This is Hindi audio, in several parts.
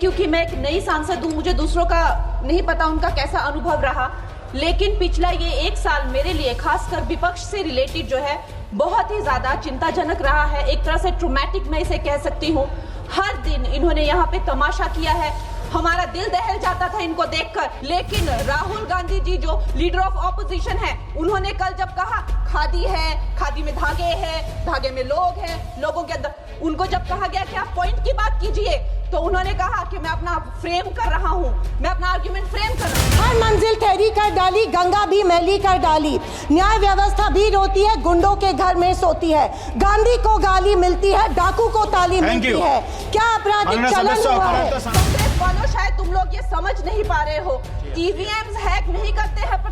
क्योंकि मैं एक नई सांसद हूँ, मुझे दूसरों का नहीं पता उनका कैसा अनुभव रहा, लेकिन पिछला ये एक साल मेरे लिए खासकर विपक्ष से रिलेटेड जो है बहुत ही ज्यादा चिंताजनक रहा है। एक तरह से ट्रॉमेटिक मैं इसे कह सकती हूँ। हर दिन इन्होंने यहाँ पे तमाशा किया है, हमारा दिल दहल जाता था इनको देखकर। लेकिन राहुल गांधी जी जो लीडर ऑफ ऑपोजिशन है, उन्होंने कल जब कहा खादी है, खादी में धागे हैं, धागे में लोग हैं, लोगों के अंदर, उनको जब कहा गया कि आप पॉइंट की बात कीजिए, तो उन्होंने कहा कि मैं अपना फ्रेम कर रहा हूं, मैं अपना आर्ग्यूमेंट फ्रेम कर रहा हूं। हर मंजिल ठहरी कर डाली, गंगा भी मैली कर डाली, न्याय व्यवस्था भी रोती है, गुंडों के घर में सोती है, गांधी को गाली मिलती है, डाकू को ताली मिलती है। क्या आपराधिक चलन हुआ है? कांग्रेस वालों, शायद तुम लोग ये समझ नहीं पा रहे हो, ईवीएम हैक नहीं करते हैं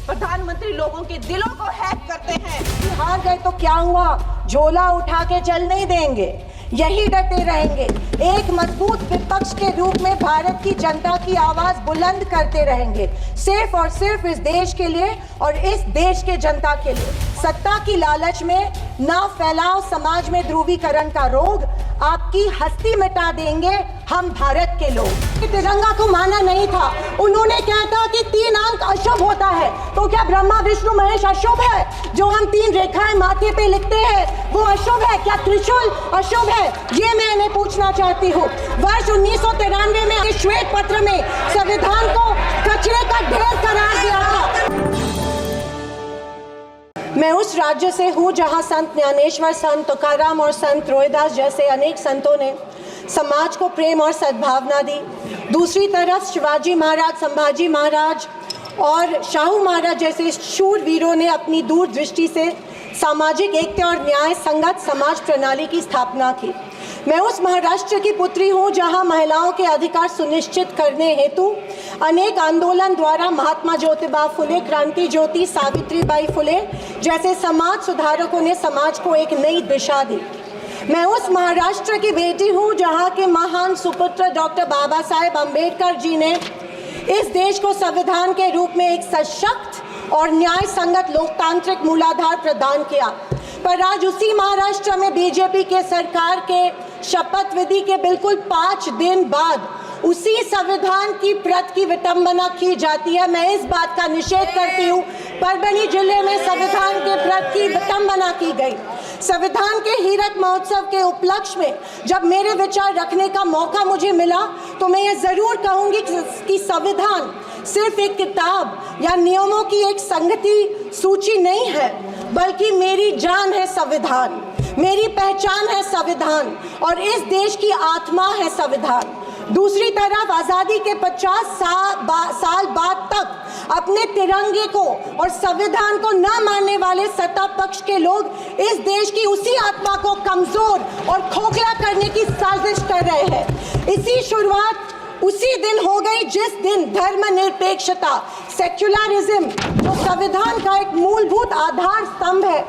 प्रधानमंत्री लोगों के दिलों को हैक करते हैं। हार गए तो क्या हुआ, झोला उठा के चल नहीं देंगे, यही डटे रहेंगे। एक मजबूत विपक्ष के रूप में भारत की जनता की आवाज बुलंद करते रहेंगे, सिर्फ और सिर्फ इस देश के लिए और इस देश के जनता के लिए। सत्ता की लालच में ना फैलाओ समाज में ध्रुवीकरण का रोग, आपकी हस्ती मिटा देंगे हम भारत के लोग। तिरंगा को माना नहीं था, उन्होंने कहा था कि 3 अंक अशुभ होता है, तो क्या ब्रह्मा विष्णु महेश अशुभ है? जो हम 3 रेखाएं माथे पे लिखते हैं वो अशुभ है? क्या त्रिशूल अशुभ है? ये मैं इन्हें पूछना चाहती हूँ। वर्ष 1993 में श्वेत पत्र में संविधान को कचरे का ढेर करार दिया था। मैं उस राज्य से हूँ जहाँ संत ज्ञानेश्वर, संत तुकाराम और संत रोहिदास जैसे अनेक संतों ने समाज को प्रेम और सद्भावना दी। दूसरी तरफ शिवाजी महाराज, संभाजी महाराज और शाहू महाराज जैसे शूरवीरों ने अपनी दूरदृष्टि से सामाजिक एकता और न्याय संगत समाज प्रणाली की स्थापना की। मैं उस महाराष्ट्र की पुत्री हूँ जहाँ महिलाओं के अधिकार सुनिश्चित करने हेतु अनेक आंदोलन द्वारा महात्मा ज्योतिबा फुले, क्रांति ज्योति सावित्रीबाई फुले जैसे समाज सुधारकों ने समाज को एक नई दिशा दी। मैं उस महाराष्ट्र की बेटी हूँ जहाँ के महान सुपुत्र डॉक्टर बाबा साहेब अम्बेडकर जी ने इस देश को संविधान के रूप में एक सशक्त और न्याय संगत लोकतांत्रिक मूलाधार प्रदान किया। पर आज उसी महाराष्ट्र में बीजेपी के सरकार के शपथ विधि के बिल्कुल 5 दिन बाद उसी संविधान की प्रत की विटंबना की जाती है। मैं इस बात का निषेध करती हूँ। परभणी जिले में संविधान के प्रत की विटंबना की गई। संविधान के हीरक महोत्सव के उपलक्ष्य में जब मेरे विचार रखने का मौका मुझे मिला तो मैं ये जरूर कहूँगी कि संविधान सिर्फ एक किताब या नियमों की एक संगति सूची नहीं है, बल्कि मेरी जान है संविधान, मेरी पहचान है संविधान और इस देश की आत्मा है संविधान। दूसरी तरफ आज़ादी के 50 साल बाद तक अपने तिरंगे को और संविधान को न मानने वाले सत्ता पक्ष के लोग इस देश की उसी आत्मा को कमजोर और खोखला करने की साजिश कर रहे हैं। इसी शुरुआत उसी दिन हो गई जिस दिन धर्मनिरपेक्षता, सेक्युलरिज्म जो संविधान का एक मूलभूत आधार स्तंभ है,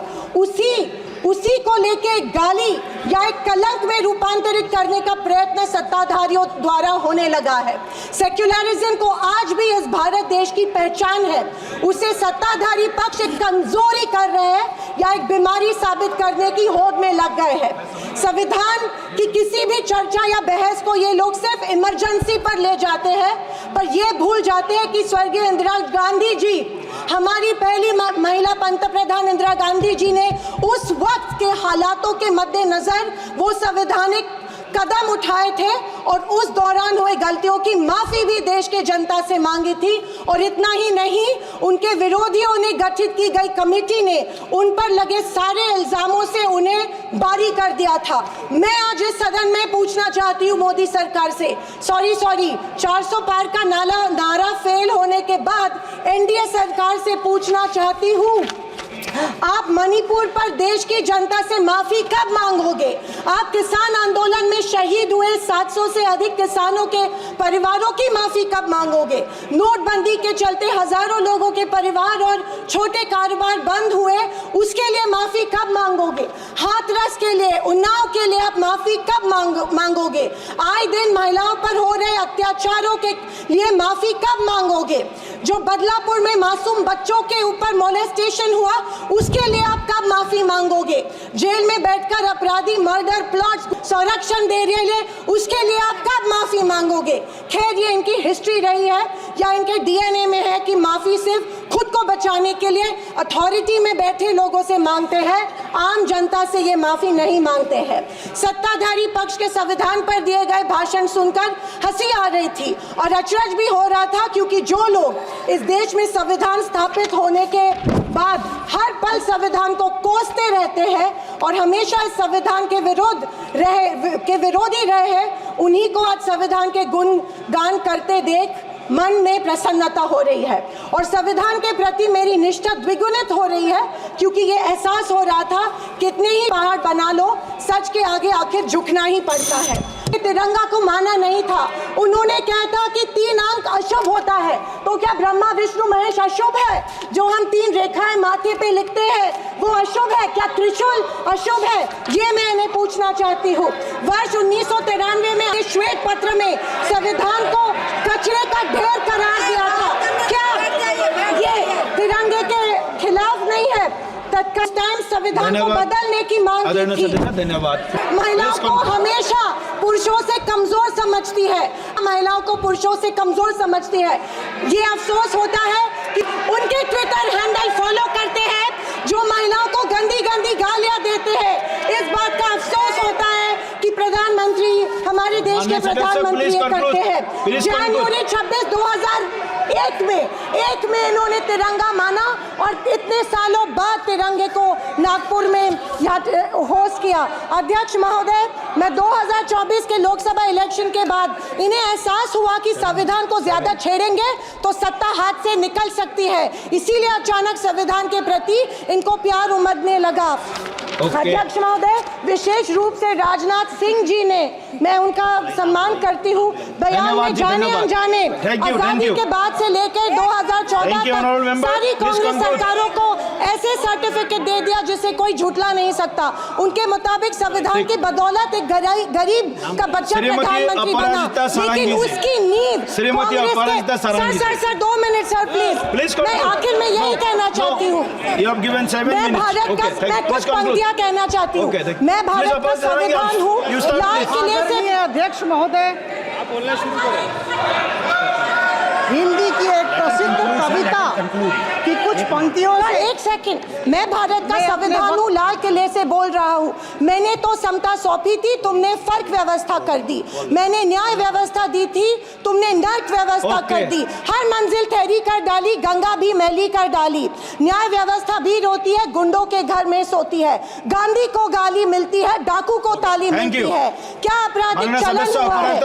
उसी को लेके एक गाली या एक कलंक में रूपांतरित करने का प्रयत्न सत्ताधारियों द्वारा होने लगा है। सेक्युलरिज्म को आज भी इस भारत देश की पहचान है, उसे सत्ताधारी पक्ष एक कमजोरी कर रहे हैं या एक बीमारी साबित करने की होड़ में लग गए हैं। संविधान की किसी भी चर्चा या बहस को ये लोग सिर्फ इमरजेंसी पर ले जाते हैं, पर ये भूल जाते हैं कि स्वर्गीय इंदिरा गांधी जी, हमारी पहली महिला पंतप्रधान इंदिरा गांधी जी ने उस वक्त के हालातों के मद्देनजर वो संवैधानिक कदम उठाए थे और उस दौरान हुए गलतियों की माफी भी देश के जनता से मांगी थी। और इतना ही नहीं, उनके विरोधियों ने गठित की गई कमेटी ने उन पर लगे सारे इल्जामों से उन्हें बारी कर दिया था। मैं आज इस सदन में पूछना चाहती हूँ मोदी सरकार से, सॉरी 400 पार का नारा फेल होने के बाद एनडीए सरकार से पूछना चाहती हूँ, आप मणिपुर पर देश की जनता से माफी कब मांगोगे? आप किसान आंदोलन में शहीद हुए 700 से अधिक किसानों के परिवारों की माफी कब मांगोगे? नोटबंदी के चलते हजारों लोगों के परिवार और छोटे कारोबार बंद हुए, उसके लिए माफी कब मांगोगे? हाथरस के लिए, उन्नाव के लिए आप माफी कब मांगोगे? आए दिन महिलाओं पर हो रहे अत्याचारों के लिए माफी कब मांगोगे? जो बदलापुर में मासूम बच्चों के ऊपर मोलेस्टेशन हुआ, उसके लिए आप कब माफी मांगोगे? जेल में बैठकर अपराधी मर्डर प्लॉट्स संरक्षण दे रहे हैं, उसके लिए आप कब माफी मांगोगे? खैर, ये इनकी हिस्ट्री रही है या इनके डीएनए में है कि माफी सिर्फ खुद को बचाने के लिए अथॉरिटी में बैठे लोगों से मांगते हैं, आम जनता से ये माफी नहीं मांगते हैं। सत्ताधारी पक्ष के संविधान पर दिए गए भाषण सुनकर हंसी आ रही थी और अचरज भी हो रहा था, क्योंकि जो लोग इस देश में संविधान स्थापित होने के बाद हर पल संविधान को कोसते रहते हैं और हमेशा इस संविधान के विरोधी रहे हैं, उन्हीं को आज संविधान के गुणगान करते देख मन में प्रसन्नता हो रही है और संविधान के प्रति मेरी निष्ठा द्विगुणित हो रही है, क्योंकि ये एहसास हो रहा था कितने ही पहाड़ बना लो, सच के आगे आखिर झुकना ही पड़ता है। तिरंगा को माना नहीं था। उन्होंने कहा था कि 3 अंक अशुभ होता है, तो क्या ब्रह्मा विष्णु महेश अशुभ है? जो हम 3 रेखाएं माथे पे लिखते हैं वो अशुभ है? क्या त्रिशूल अशुभ है? ये मैं इन्हें पूछना चाहती हूँ। वर्ष 1993 में श्वेत पत्र में संविधान को कचरे का ढेर करार दिया था। क्या ये तिरंगे के खिलाफ नहीं है? तत्कालीन संविधान को बदलने की मांग की थी। धन्यवाद। महिलाओं को हमेशा पुरुषों से कमजोर समझती है, महिलाओं को पुरुषों से कमजोर समझती है। ये अफसोस होता है कि उनके ट्विटर हैंडल फॉलो करते हैं जो महिलाओं को गंदी गंदी गालियां देते हैं। इस बात का अफसोस होता है कि प्रधानमंत्री, हमारे देश के प्रधानमंत्री ये करते हैं। जनवरी 26, 2001 में इन्होंने तिरंगा माना और इतने सालों बाद तिरंगे को नागपुर में होस्ट किया। अध्यक्ष महोदय, मैं 2024 के लोकसभा इलेक्शन के बाद इन्हें एहसास हुआ कि संविधान को ज्यादा छेड़ेंगे तो सत्ता हाथ से निकल सकती है, इसीलिए अचानक संविधान के प्रति इनको प्यार उमड़ने लगा। अध्यक्ष महोदय, विशेष रूप से राजनाथ सिंह जी ने, मैं उनका सम्मान करती हूँ, बयान में जाने अनजाने आजादी के बाद से लेकर 2014 तक सारी कांग्रेस सरकारों को ऐसे सर्टिफिकेट दे दिया जिसे कोई झुठला नहीं सकता। उनके मुताबिक संविधान की बदौलत एक गरीब का बच्चा प्रधानमंत्री बना, लेकिन उसकी नींव सर 2 मिनट सर प्लीज। मैं आखिर में यही कहना चाहती हूँ, मैं भारत का कुछ पंक्तियां कहना चाहती हूँ। मैं भारत का संविधान हूँ, लाल किले से। अध्यक्ष महोदय, बोलना शुरू करें। हिंदी की एक प्रसिद्ध कविता की कुछ पंक्तियों से। एक सेकंड, मैं भारत का संविधान हूँ, लाल किले से बोल रहा हूँ। मैंने तो समता सौंपी थी, तुमने फर्क व्यवस्था कर दी। मैंने न्याय व्यवस्था दी थी, तुमने नर्क व्यवस्था कर दी। हर मंजिल ठहरी कर डाली, गंगा भी मैली कर डाली। न्याय व्यवस्था भी रोती है, गुंडों के घर में सोती है। गांधी को गाली मिलती है, डाकू को ताली मिलती है। क्या आपराधिक चलन हुआ है?